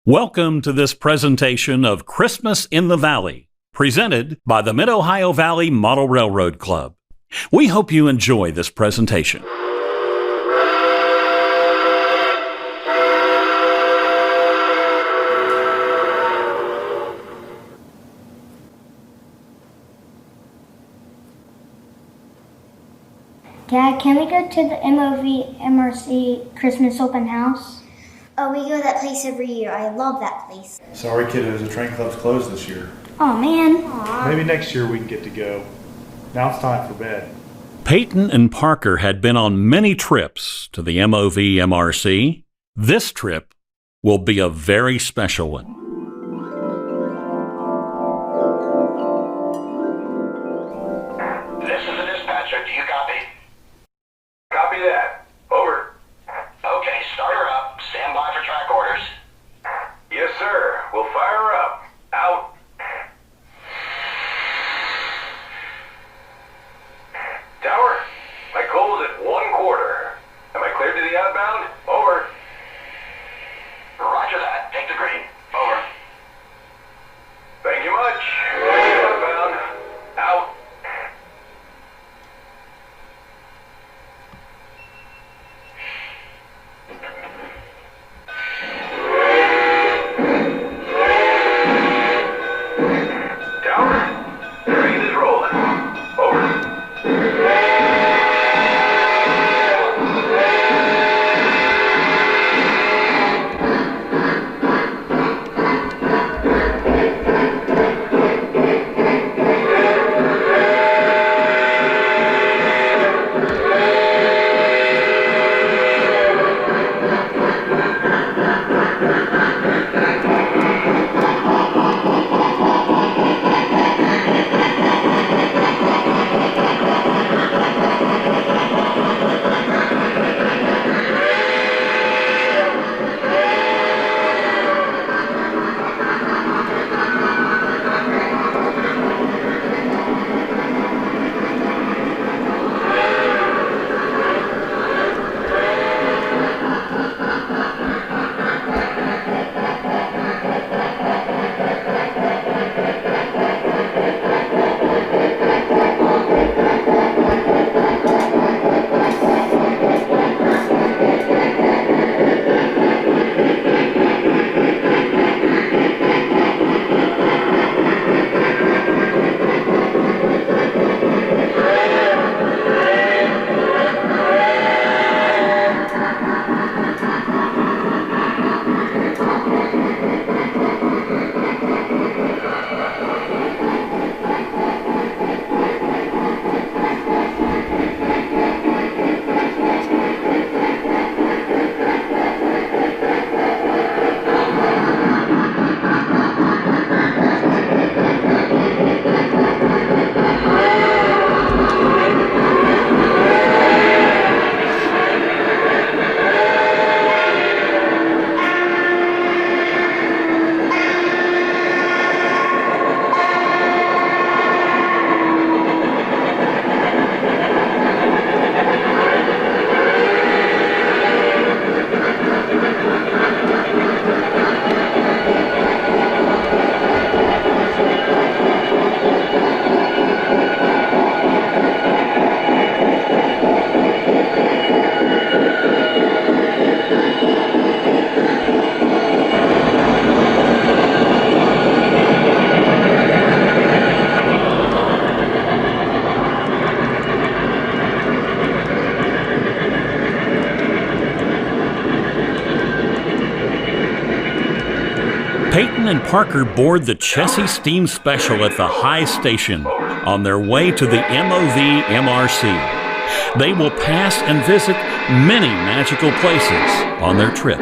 Welcome to this presentation of Christmas in the Valley, presented by the Mid-Ohio Valley Model Railroad Club. We hope you enjoy this presentation. Dad, can we go to the MOVRC Christmas open house? Oh, we go to that place every year. I love that place. Sorry, kiddos, the train club's closed this year. Oh man. Aww. Maybe next year we can get to go. Now it's time for bed. Peyton and Parker had been on many trips to the MOVRC. This trip will be a very special one. This is the dispatcher. Do you copy? Copy that. Over. Okay, start her up. Stand by for track orders. Yes, sir. We'll fire her up. Out. Tower, my coal's at 1/4. Am I cleared to the outbound? Over. Roger that. Take the green. Over. Thank you much. Outbound. Out. Tower, train is rolling. Over. Peyton and Parker board the Chessie Steam Special at the High Station on their way to the MOVRC. They will pass and visit many magical places on their trip.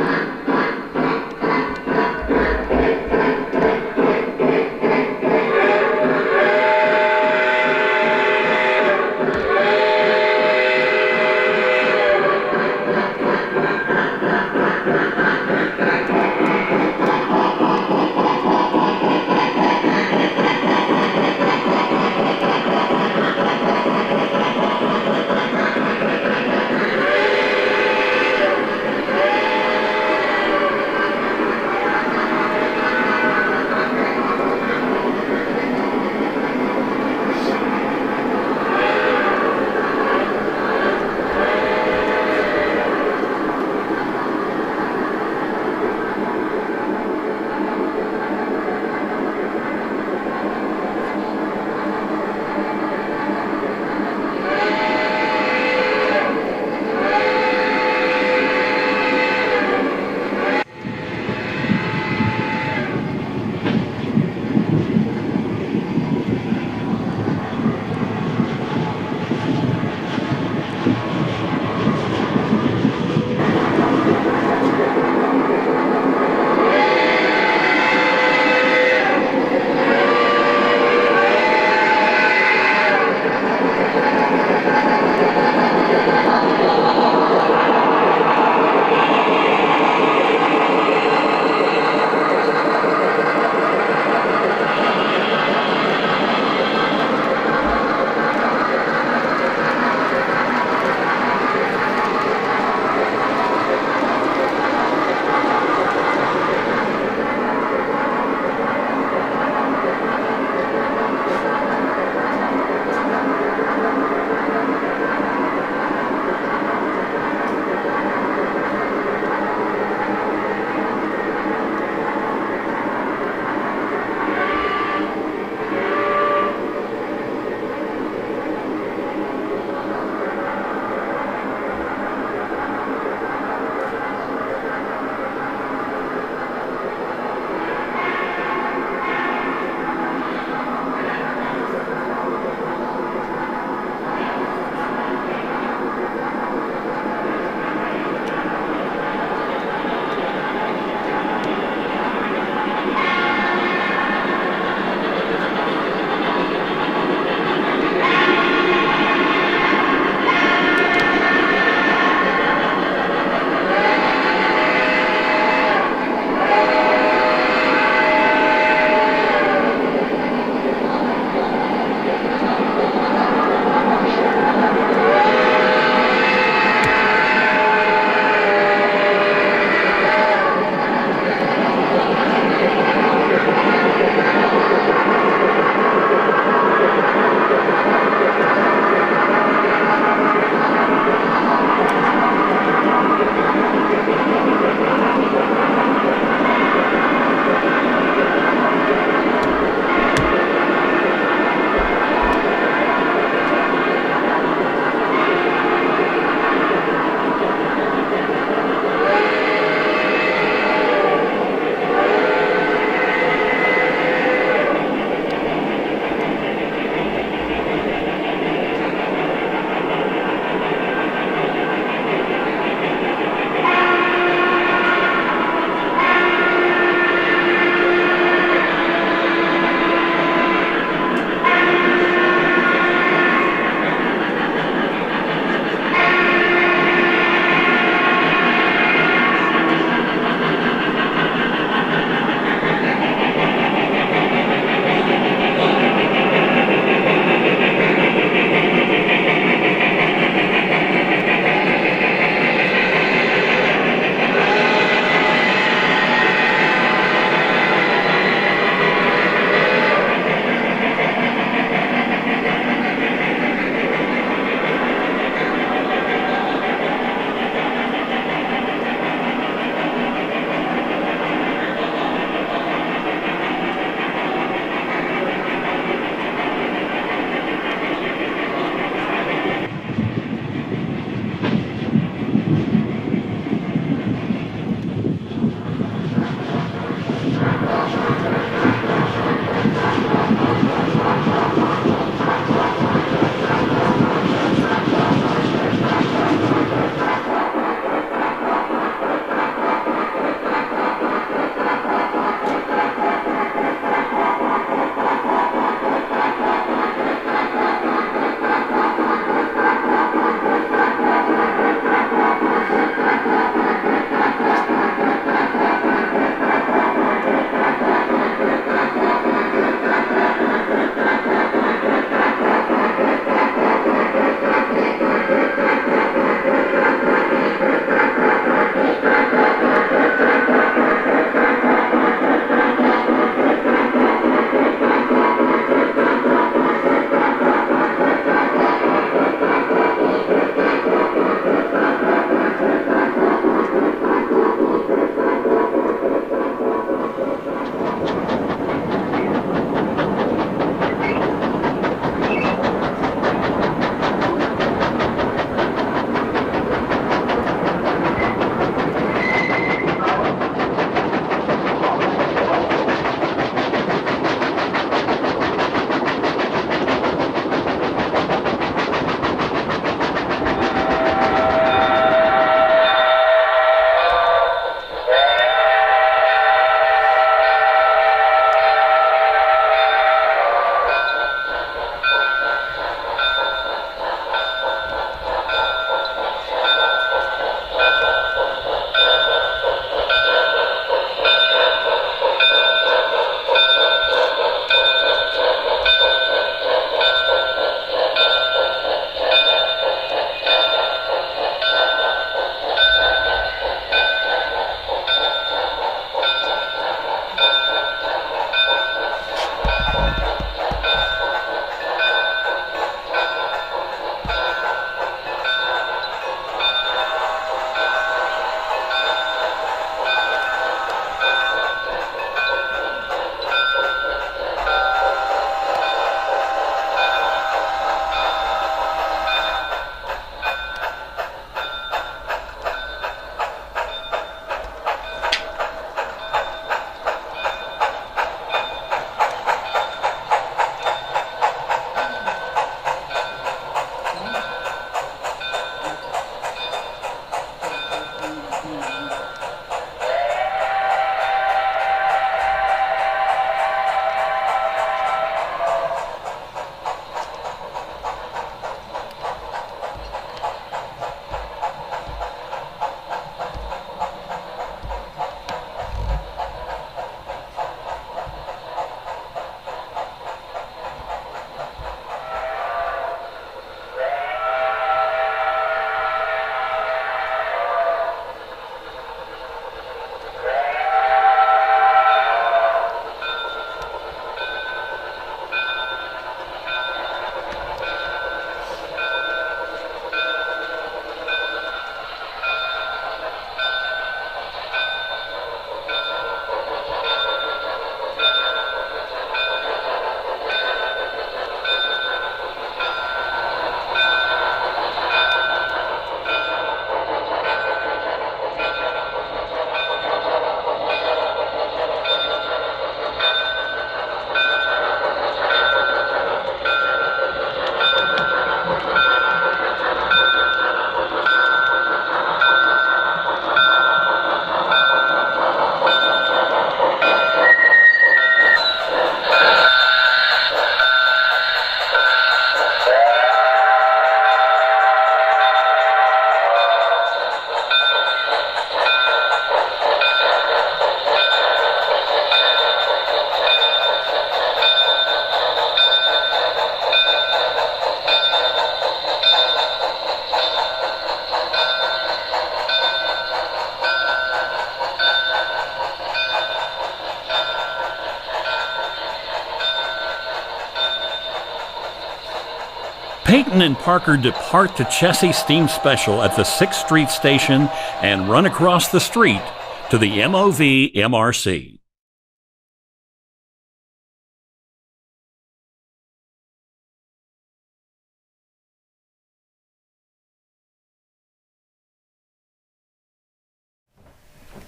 Peyton and Parker depart the Chessie Steam Special at the 6th Street station and run across the street to the MOVRC.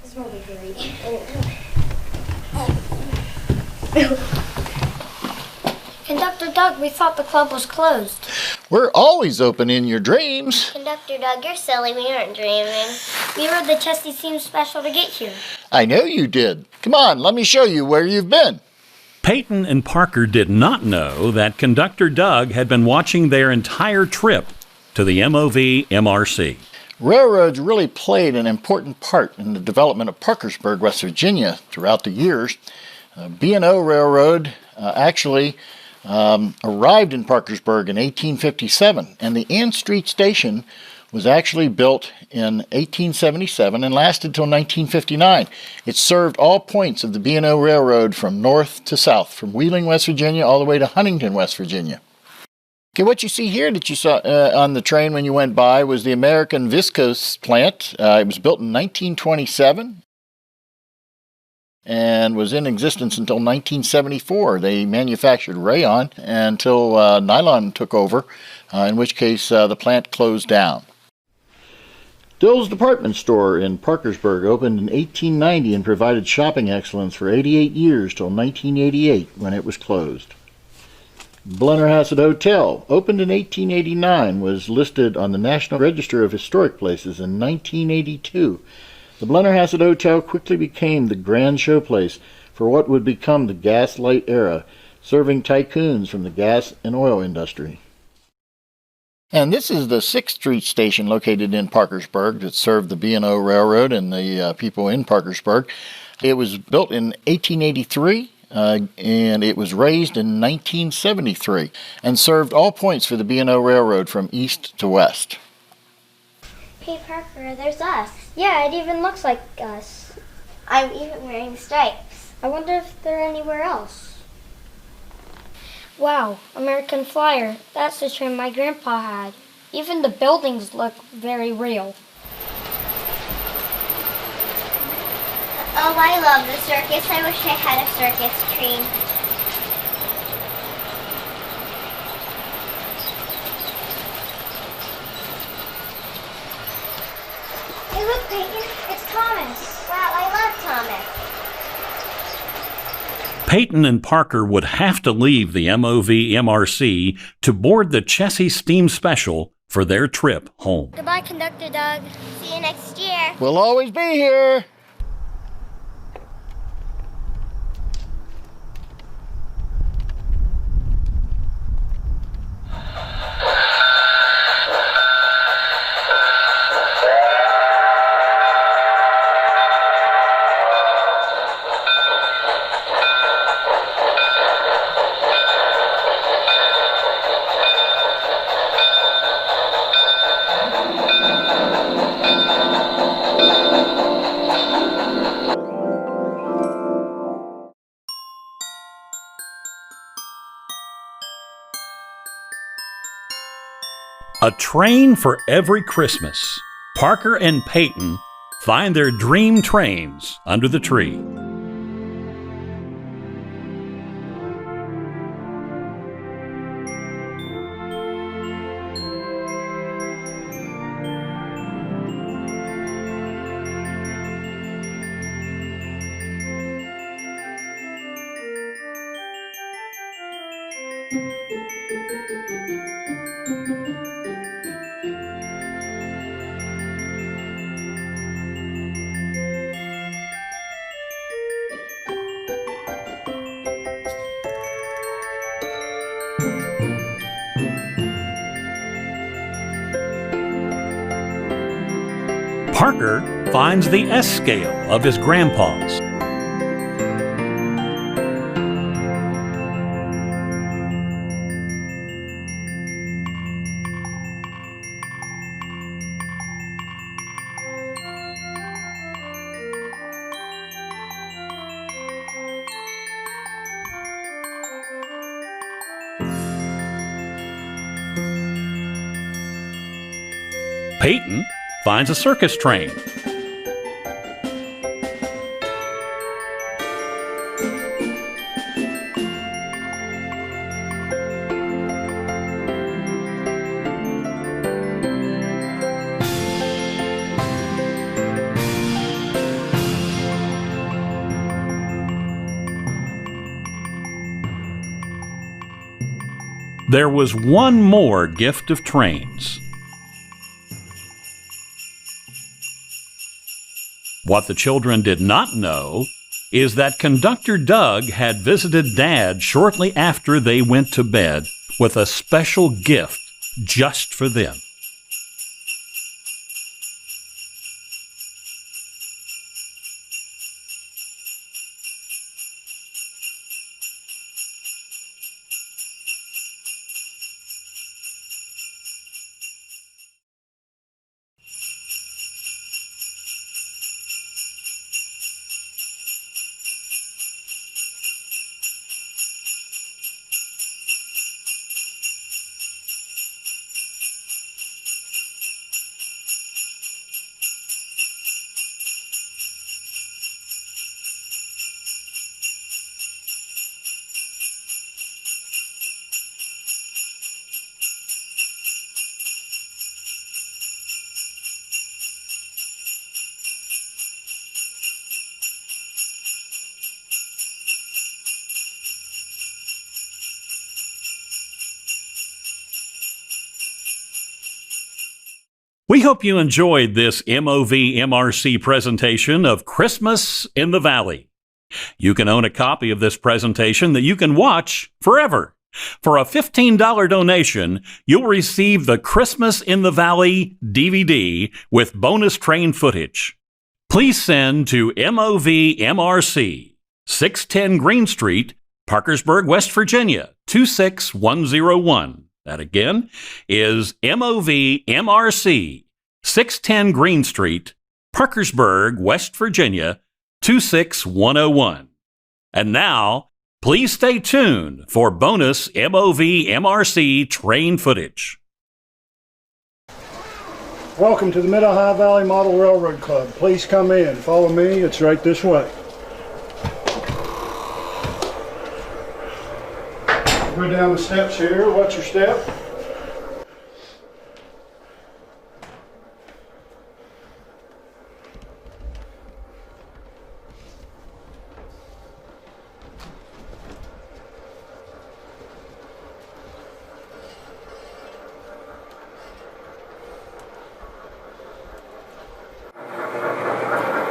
This will be great. Conductor Doug, we thought the club was closed. We're always open in your dreams. Conductor Doug, you're silly. We aren't dreaming. We rode the Chessie Steam Special to get here. I know you did. Come on, let me show you where you've been. Peyton and Parker did not know that Conductor Doug had been watching their entire trip to the MOVRC. Railroads really played an important part in the development of Parkersburg, West Virginia throughout the years. B&O Railroad actually arrived in Parkersburg in 1857, and the Ann Street Station was actually built in 1877 and lasted till 1959. It served all points of the B&O Railroad from north to south, from Wheeling, West Virginia, all the way to Huntington, West Virginia. Okay, what you see here that you saw on the train when you went by was the American Viscose plant. It was built in 1927 and was in existence until 1974. They manufactured rayon until nylon took over, in which case the plant closed down. Dill's Department Store in Parkersburg opened in 1890 and provided shopping excellence for 88 years till 1988 when it was closed. Blennerhassett Hotel, opened in 1889, was listed on the National Register of Historic Places in 1982. The Blennerhassett Hotel quickly became the grand showplace for what would become the Gaslight era, serving tycoons from the gas and oil industry. And this is the 6th Street station located in Parkersburg that served the B&O Railroad and the people in Parkersburg. It was built in 1883. And it was raised in 1973 and served all points for the B&O Railroad from east to west. Hey Parker, there's us. Yeah, it even looks like us. I'm even wearing stripes. I wonder if they're anywhere else. Wow, American Flyer. That's the train my grandpa had. Even the buildings look very real. Oh, I love the circus. I wish I had a circus train. Hey, look, Peyton. It's Thomas. Wow, I love Thomas. Peyton and Parker would have to leave the MOVRC to board the Chessie Steam Special for their trip home. Goodbye, Conductor Doug. See you next year. We'll always be here. A train for every Christmas. Parker and Peyton find their dream trains under the tree. Parker finds the S scale of his grandpa's. Peyton finds a circus train. There was one more gift of trains. What the children did not know is that Conductor Doug had visited Dad shortly after they went to bed with a special gift just for them. We hope you enjoyed this MOVRC presentation of Christmas in the Valley. You can own a copy of this presentation that you can watch forever. For a $15 donation, you'll receive the Christmas in the Valley DVD with bonus train footage. Please send to MOVRC, 610 Green Street, Parkersburg, West Virginia, 26101. That again is MOVRC, 610 Green Street, Parkersburg, West Virginia, 26101. And now, please stay tuned for bonus MOVRC train footage. Welcome to the Mid-Ohio Valley Model Railroad Club. Please come in. Follow me. It's right this way. Go down the steps here. Watch your step.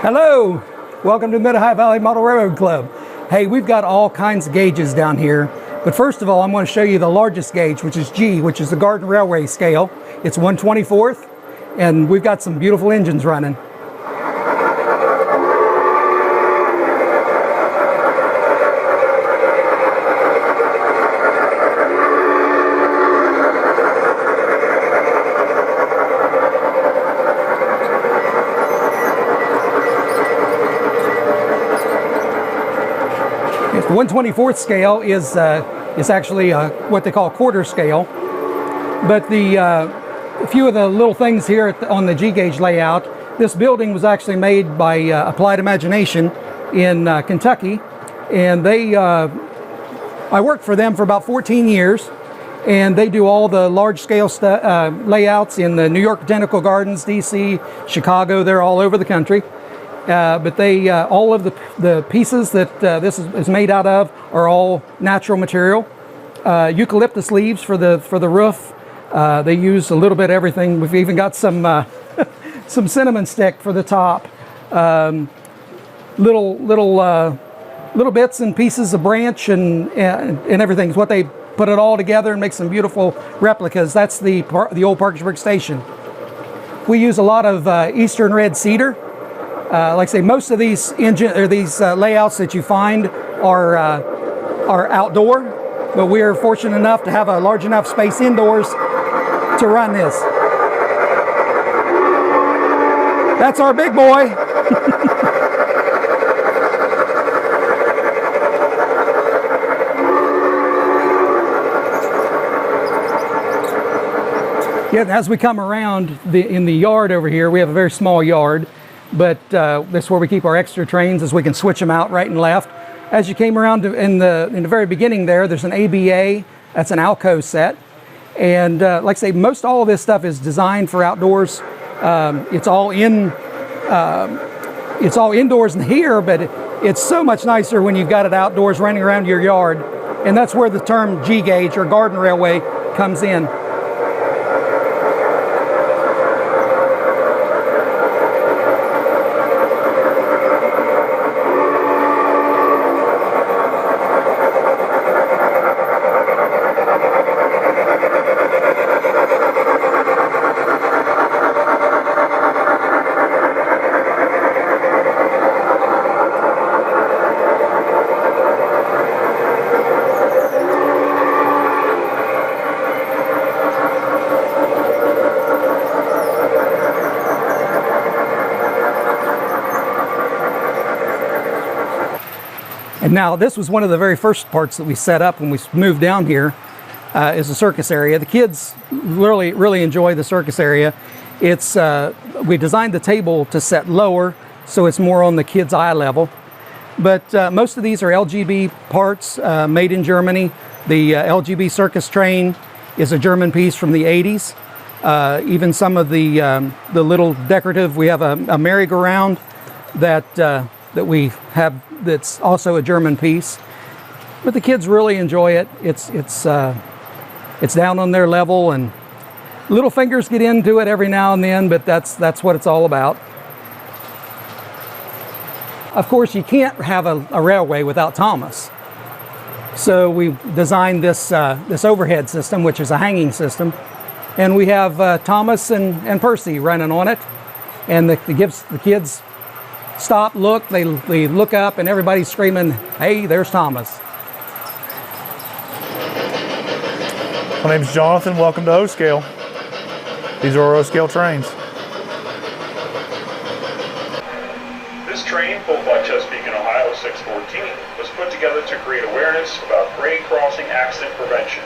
Hello, welcome to Mid-Ohio Valley Model Railroad Club. Hey, we've got all kinds of gauges down here, but first of all, I'm going to show you the largest gauge, which is G, which is the Garden Railway scale. It's 1/24th, and we've got some beautiful engines running. The 1/24th scale is actually what they call quarter scale, but a few of the little things here on the G gauge layout. This building was actually made by Applied Imagination in Kentucky, and I worked for them for about 14 years, and they do all the large scale layouts in the New York Botanical Gardens, DC, Chicago. They're all over the country. But they all of the pieces that this is made out of are all natural material. Eucalyptus leaves for the roof. They use a little bit of everything. We've even got some some cinnamon stick for the top. Little bits and pieces of branch and everything is what they put it all together and make some beautiful replicas. That's the old Parkersburg station. We use a lot of Eastern red cedar. Like I say, most of these layouts that you find are outdoor, but we are fortunate enough to have a large enough space indoors to run this. That's our big boy. Yeah, and as we come around in the yard over here, we have a very small yard, but that's where we keep our extra trains, as we can switch them out right and left. As you came around in the very beginning there's an ABA, that's an Alco set. And like I say, most all of this stuff is designed for outdoors. It's all indoors in here, but it's so much nicer when you've got it outdoors running around your yard. And that's where the term G-gauge or garden railway comes in. And now this was one of the very first parts that we set up when we moved down here, is the circus area. The kids really enjoy the circus area. It's we designed the table to set lower, so it's more on the kids' eye level. But most of these are LGB parts made in Germany. The LGB circus train is a German piece from the 80s. Even some of the little decorative, we have a merry-go-round that we have that's also a German piece. But the kids really enjoy it. It's down on their level, and little fingers get into it every now and then, but that's what it's all about. Of course, you can't have a railway without Thomas. So we designed this overhead system, which is a hanging system. And we have Thomas and Percy running on it. And it gives the kids stop, look, they look up, and everybody's screaming, "Hey, there's Thomas." My name's Jonathan. Welcome to O-Scale. These are our O-Scale trains. This train, pulled by Chesapeake and Ohio 614, was put together to create awareness about grade crossing accident prevention.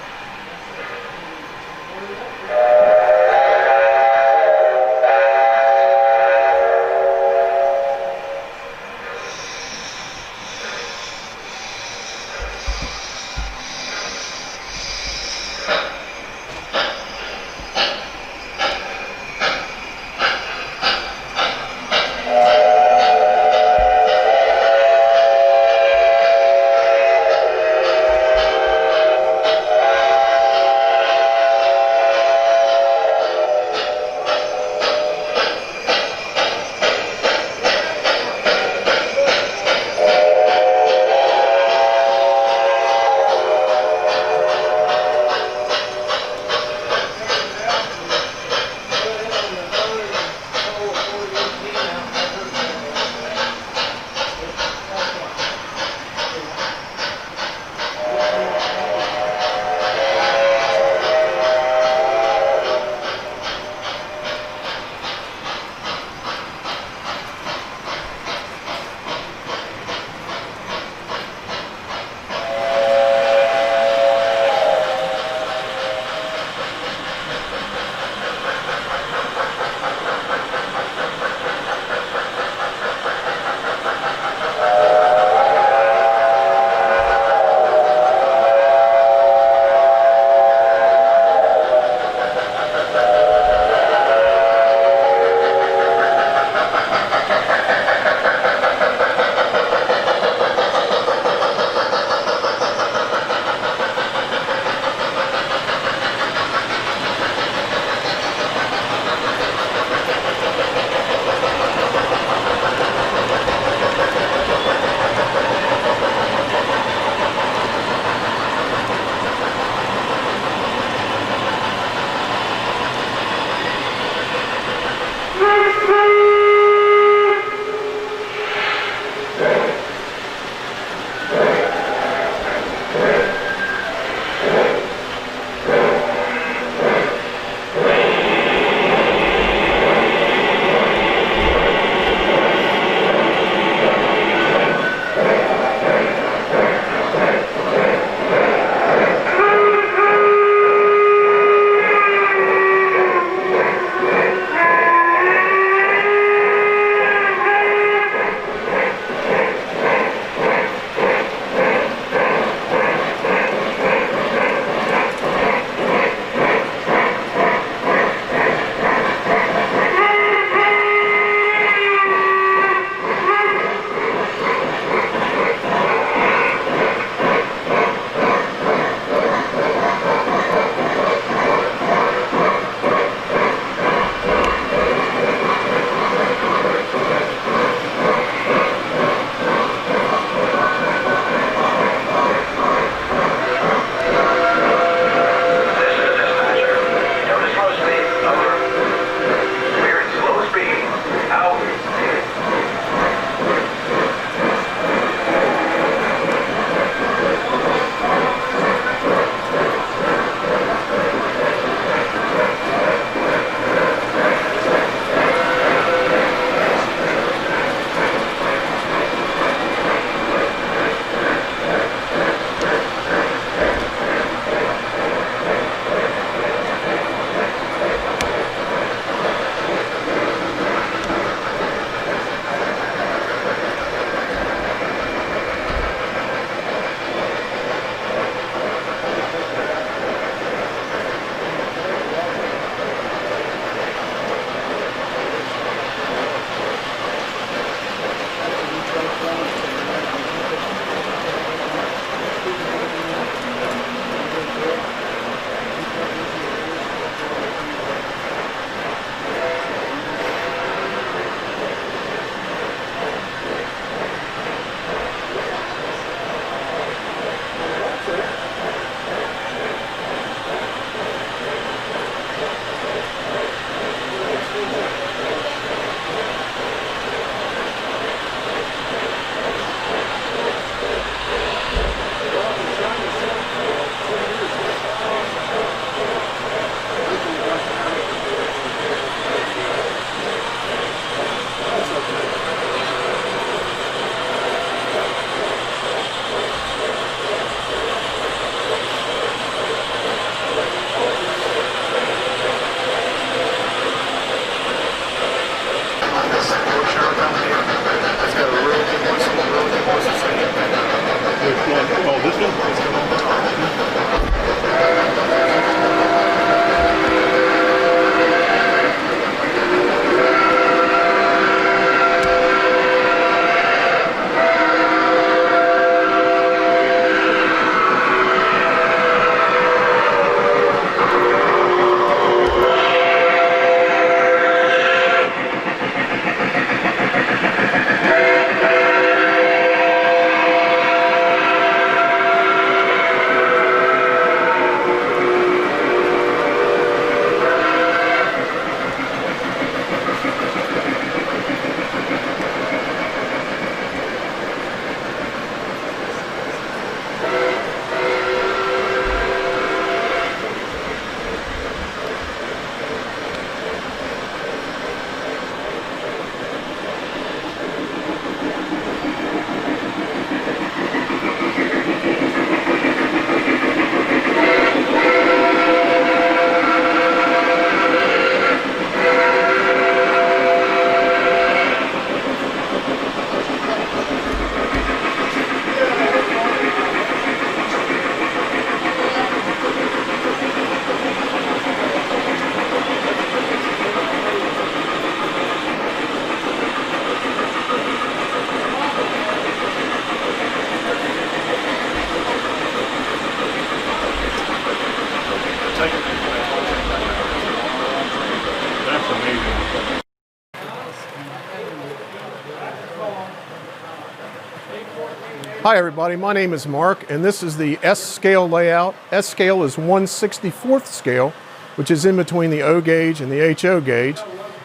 Hi everybody, my name is Mark and this is the S-scale layout. S-scale is 1/64th scale, which is in between the O gauge and the HO gauge.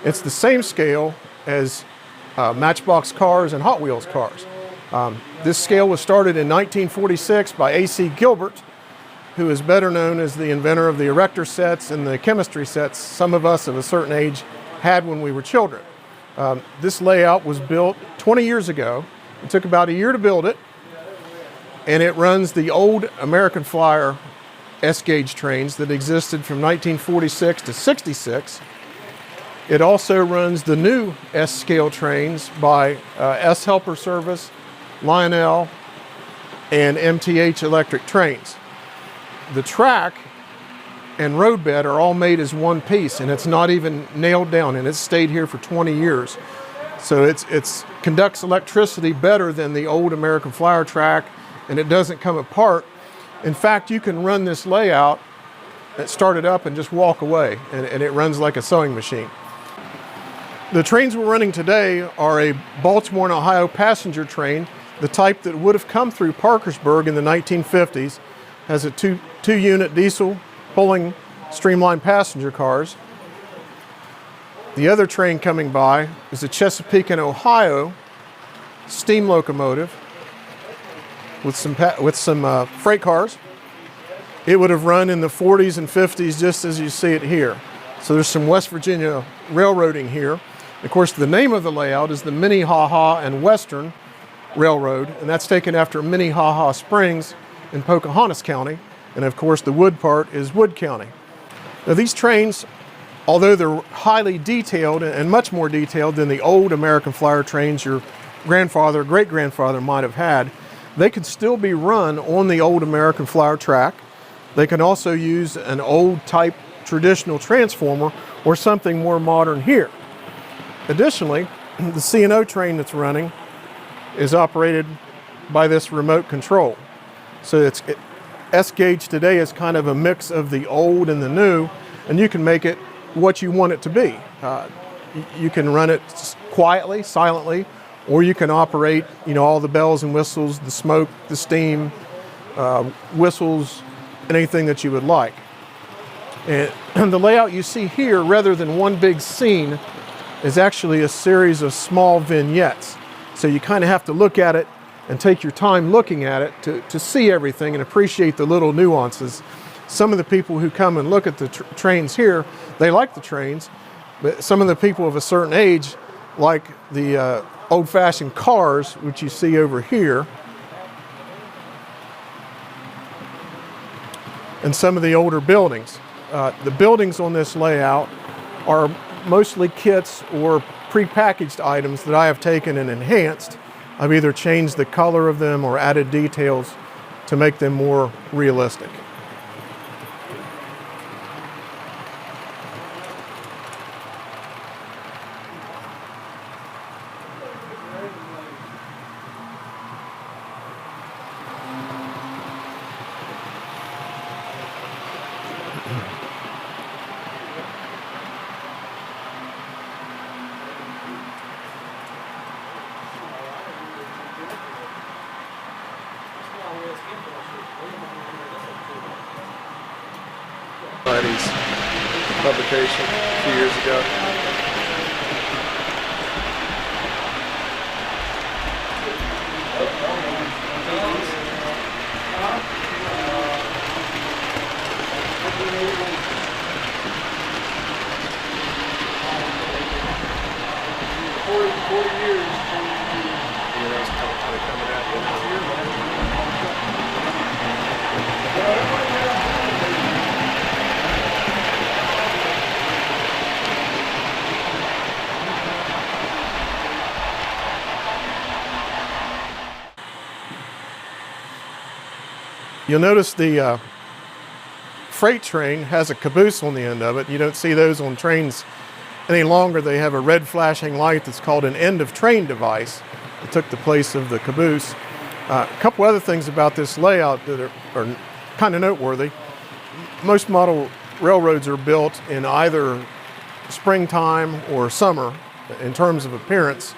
It's the same scale as Matchbox cars and Hot Wheels cars. This scale was started in 1946 by A.C. Gilbert, who is better known as the inventor of the erector sets and the chemistry sets some of us of a certain age had when we were children. This layout was built 20 years ago. It took about a year to build it, and it runs the old American Flyer S-gauge trains that existed from 1946 to 66. It also runs the new S-scale trains by S-Helper Service, Lionel, and MTH Electric Trains. The track and roadbed are all made as one piece, and it's not even nailed down, and it's stayed here for 20 years. So it conducts electricity better than the old American Flyer track, and it doesn't come apart. In fact, you can run this layout, start it up and just walk away, and it runs like a sewing machine. The trains we're running today are a Baltimore and Ohio passenger train, the type that would have come through Parkersburg in the 1950s, has a two-unit diesel pulling streamlined passenger cars. The other train coming by is a Chesapeake and Ohio steam locomotive with some freight cars. It would have run in the 40s and 50s just as you see it here. So there's some West Virginia railroading here. Of course, the name of the layout is the Minnehaha and Western Railroad, and that's taken after Minnehaha Springs in Pocahontas County. And of course, the wood part is Wood County. Now these trains, although they're highly detailed and much more detailed than the old American Flyer trains your grandfather, great-grandfather might have had, they can still be run on the old American Flyer track. They can also use an old type traditional transformer or something more modern here. Additionally, the C&O train that's running is operated by this remote control. So S-gauge today is kind of a mix of the old and the new, and you can make it what you want it to be. You can run it quietly, silently, or you can operate, all the bells and whistles, the smoke, the steam, whistles, anything that you would like. And the layout you see here, rather than one big scene, is actually a series of small vignettes. So you kind of have to look at it and take your time looking at it to see everything and appreciate the little nuances. Some of the people who come and look at the trains here, they like the trains, but some of the people of a certain age like the old-fashioned cars, which you see over here, and some of the older buildings. The buildings on this layout are mostly kits or prepackaged items that I have taken and enhanced. I've either changed the color of them or added details to make them more realistic. Publication a few years ago. You'll notice the freight train has a caboose on the end of it. You don't see those on trains any longer. They have a red flashing light that's called an end of train device. It took the place of the caboose. A couple other things about this layout that are kind of noteworthy. Most model railroads are built in either springtime or summer in terms of appearance,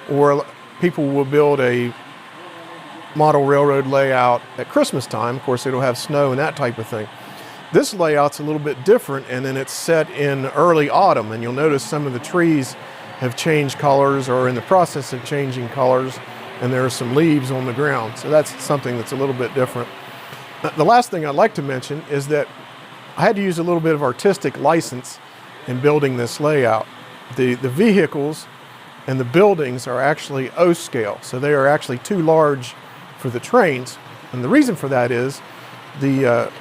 or people will build a model railroad layout at Christmas time. Of course, it'll have snow and that type of thing. This layout's a little bit different, and then it's set in early autumn, and you'll notice some of the trees have changed colors or are in the process of changing colors, and there are some leaves on the ground. So that's something that's a little bit different. The last thing I'd like to mention is that I had to use a little bit of artistic license in building this layout. The vehicles and the buildings are actually O scale, so they are actually too large for the trains. And the reason for that is the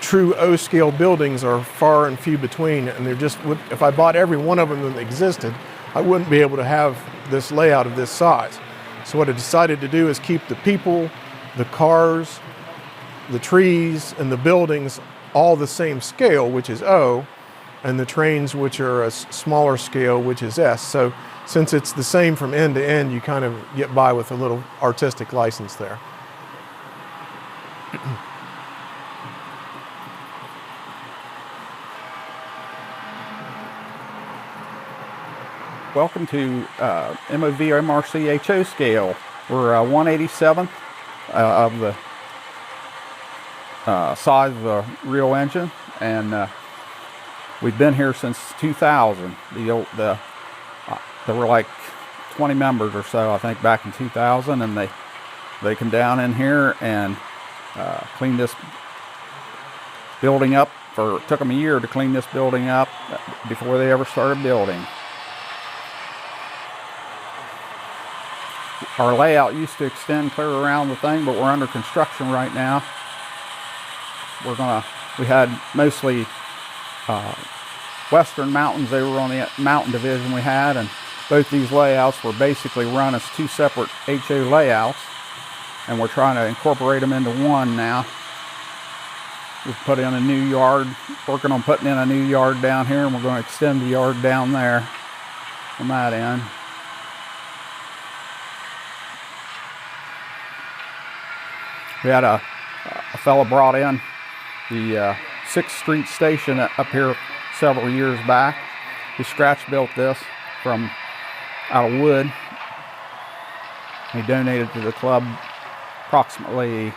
true O scale buildings are far and few between, and they're just, if I bought every one of them that existed, I wouldn't be able to have this layout of this size. So what I decided to do is keep the people, the cars, the trees, and the buildings all the same scale, which is O, and the trains, which are a smaller scale, which is S. So since it's the same from end to end, you kind of get by with a little artistic license there. Welcome to MOVRC HO scale. We're 1/87th of the size of the real engine, and we've been here since 2000. There were like 20 members or so, I think, back in 2000, and they come down in here and cleaned this building up. It took them a year to clean this building up before they ever started building. Our layout used to extend clear around the thing, but we're under construction right now. We had mostly western mountains. They were on the mountain division we had, and both these layouts were basically run as two separate HO layouts, and we're trying to incorporate them into one now. We've put in a new yard, working on putting in a new yard down here, and we're going to extend the yard down there on that end. We had a fellow brought in the 6th Street station up here several years back. He scratch built this from out of wood. He donated to the club approximately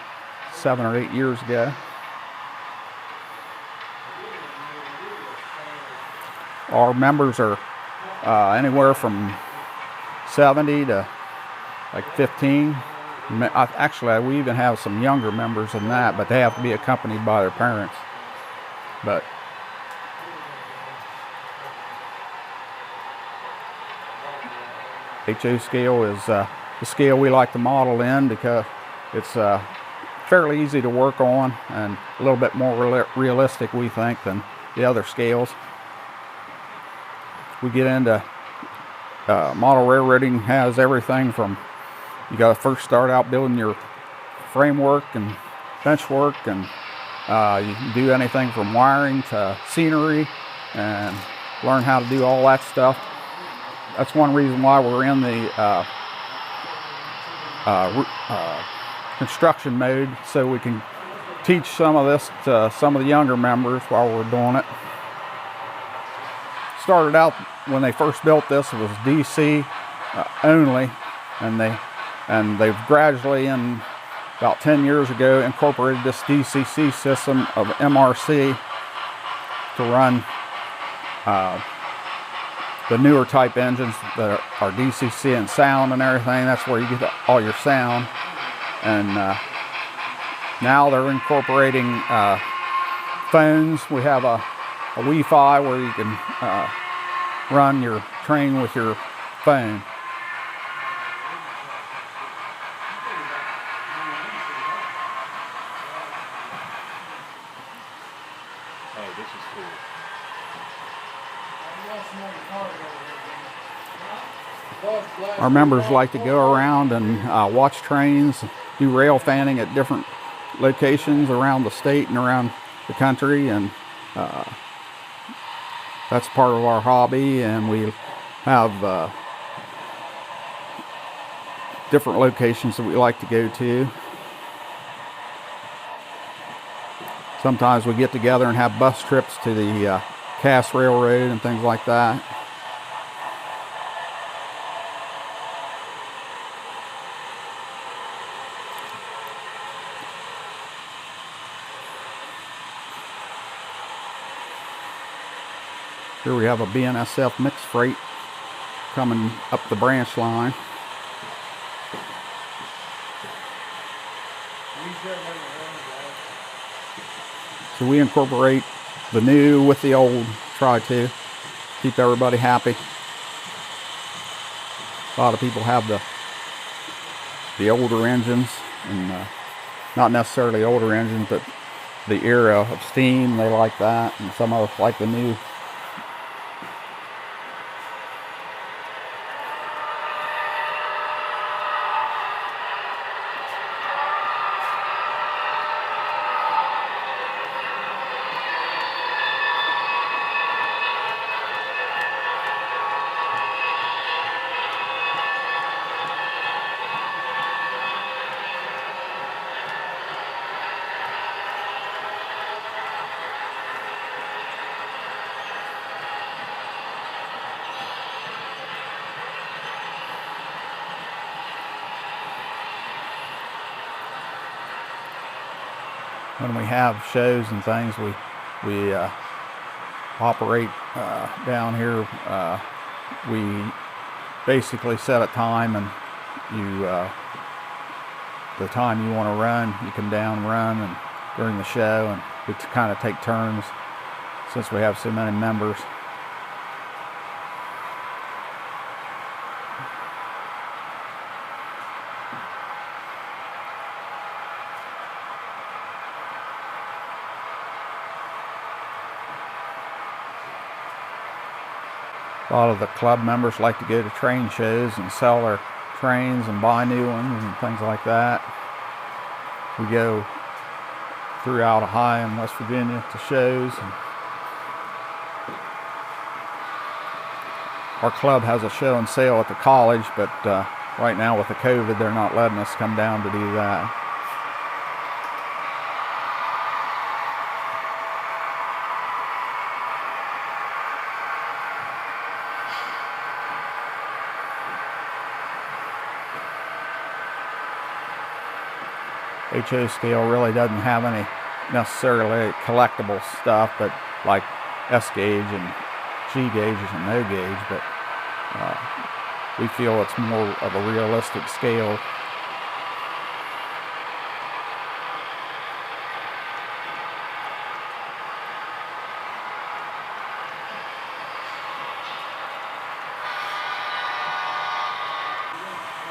7 or 8 years ago. Our members are anywhere from 70 to like 15. Actually, we even have some younger members than that, but they have to be accompanied by their parents. But HO scale is the scale we like to model in because it's fairly easy to work on and a little bit more realistic, we think, than the other scales. We get into model railroading has everything from you got to first start out building your framework and bench work, and you can do anything from wiring to scenery and learn how to do all that stuff. That's one reason why we're in the construction mode, so we can teach some of this to some of the younger members while we're doing it. Started out when they first built this, it was DC only, and they've gradually, in about 10 years ago, incorporated this DCC system of MRC to run the newer type engines that are DCC and sound and everything. That's where you get all your sound. And now they're incorporating phones. We have a Wi-Fi where you can run your train with your phone. Our members like to go around and watch trains, do rail fanning at different locations around the state and around the country, and that's part of our hobby. And we have different locations that we like to go to. Sometimes we get together and have bus trips to the Cass Railroad and things like that. Here we have a BNSF mixed freight coming up the branch line. So we incorporate the new with the old, try to keep everybody happy. A lot of people have the older engines, and not necessarily older engines, but the era of steam, they like that, and some of us like the new. When we have shows and things, we operate down here. We basically set a time, and the time you want to run, you come down and run, and during the show, and we kind of take turns since we have so many members. A lot of the club members like to go to train shows and sell their trains and buy new ones and things like that. We go throughout Ohio and West Virginia to shows. And our club has a show and sale at the college, but right now with the COVID, they're not letting us come down to do that. HO scale really doesn't have any necessarily collectible stuff, but like S gauge and G gauges and no gauge, but we feel it's more of a realistic scale.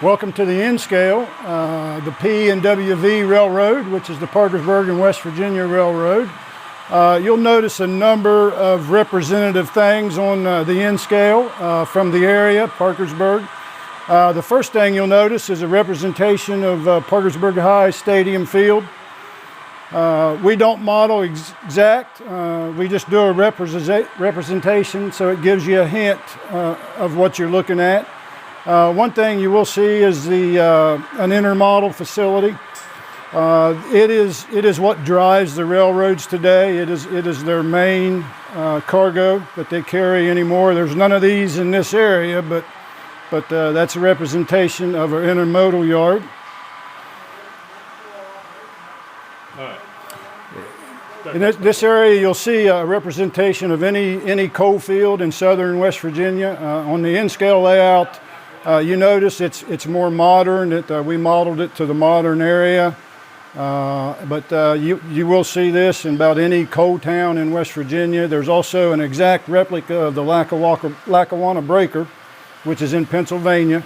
Welcome to the N scale, the P and WV Railroad, which is the Parkersburg and West Virginia Railroad. You'll notice a number of representative things on the N scale from the area, Parkersburg. The first thing you'll notice is a representation of Parkersburg High Stadium Field. We don't model exact, we just do a representation, so it gives you a hint of what you're looking at. One thing you will see is an intermodal facility. It is what drives the railroads today. It is their main cargo that they carry anymore. There's none of these in this area, but that's a representation of our intermodal yard. In this area, you'll see a representation of any coal field in southern West Virginia. On the N-scale layout, you notice it's more modern. We modeled it to the modern area. But you will see this in about any coal town in West Virginia. There's also an exact replica of the Lackawanna Breaker, which is in Pennsylvania.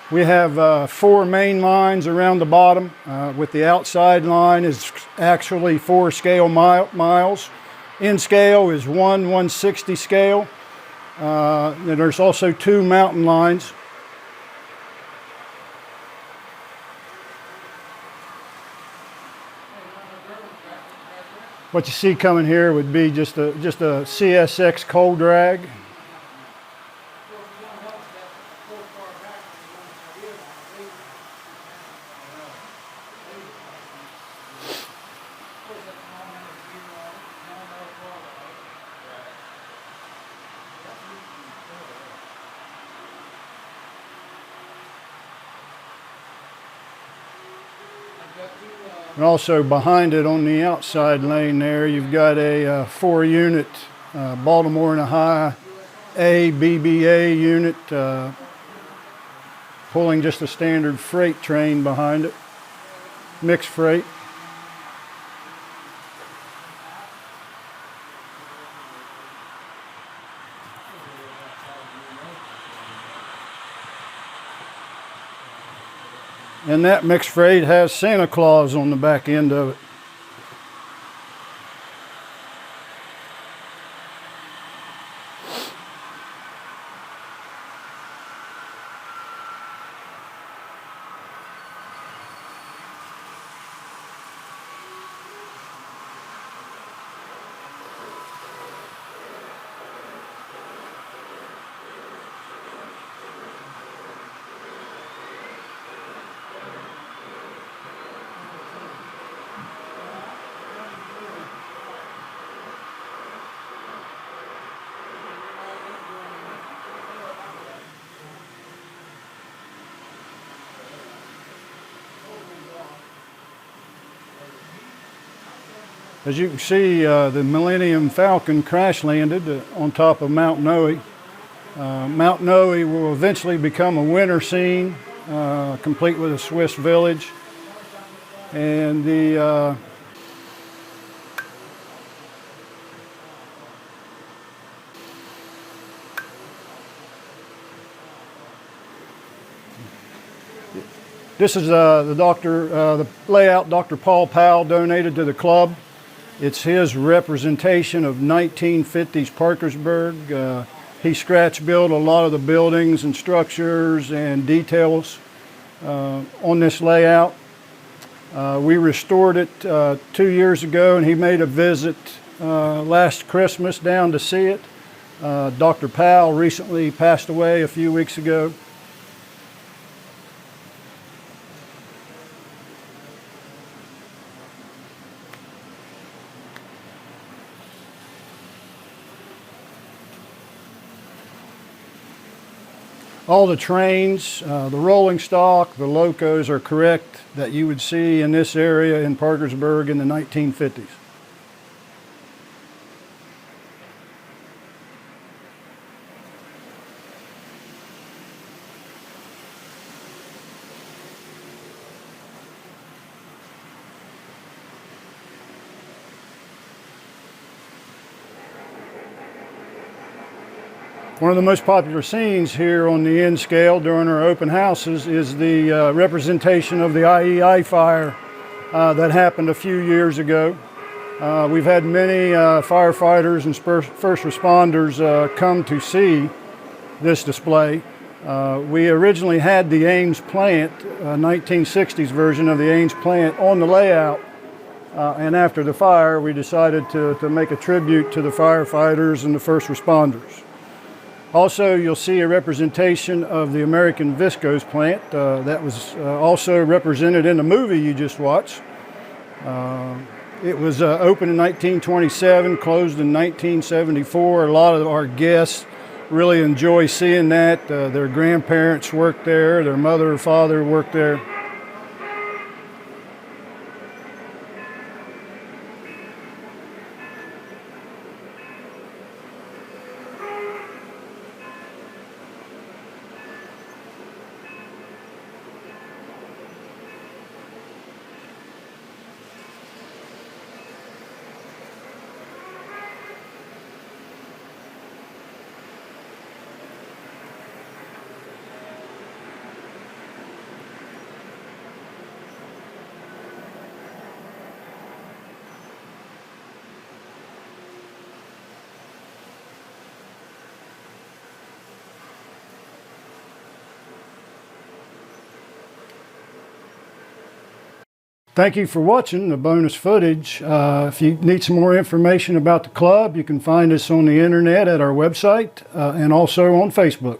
We have 4 main lines around the bottom, with the outside line is actually 4 scale miles. In scale is 1/160 scale. And there's also 2 mountain lines. What you see coming here would be just a CSX coal drag. got 2 And also behind it on the outside lane there, you've got a 4-unit Baltimore and a High A BBA unit pulling just a standard freight train behind it, mixed freight. And that mixed freight has Santa Claus on the back end of it. As you can see, the Millennium Falcon crash landed on top of Mount Noe. Mount Noe will eventually become a winter scene, complete with a Swiss village. And the this is the layout Dr. Paul Powell donated to the club. It's his representation of 1950s Parkersburg. He scratch built a lot of the buildings and structures and details on this layout. We restored it 2 years ago, and he made a visit last Christmas down to see it. Dr. Powell recently passed away a few weeks ago. All the trains, the rolling stock, the locos are correct that you would see in this area in Parkersburg in the 1950s. One of the most popular scenes here on the N scale during our open houses is the representation of the IEI fire that happened a few years ago. We've had many firefighters and first responders come to see this display. We originally had the Ames plant, 1960s version of the Ames plant on the layout. And after the fire, we decided to make a tribute to the firefighters and the first responders. Also, you'll see a representation of the American Viscose plant that was also represented in the movie you just watched. It was opened in 1927, closed in 1974. A lot of our guests really enjoy seeing that. Their grandparents worked there, their mother or father worked there. Thank you for watching the bonus footage. If you need some more information about the club, you can find us on the internet at our website and also on Facebook.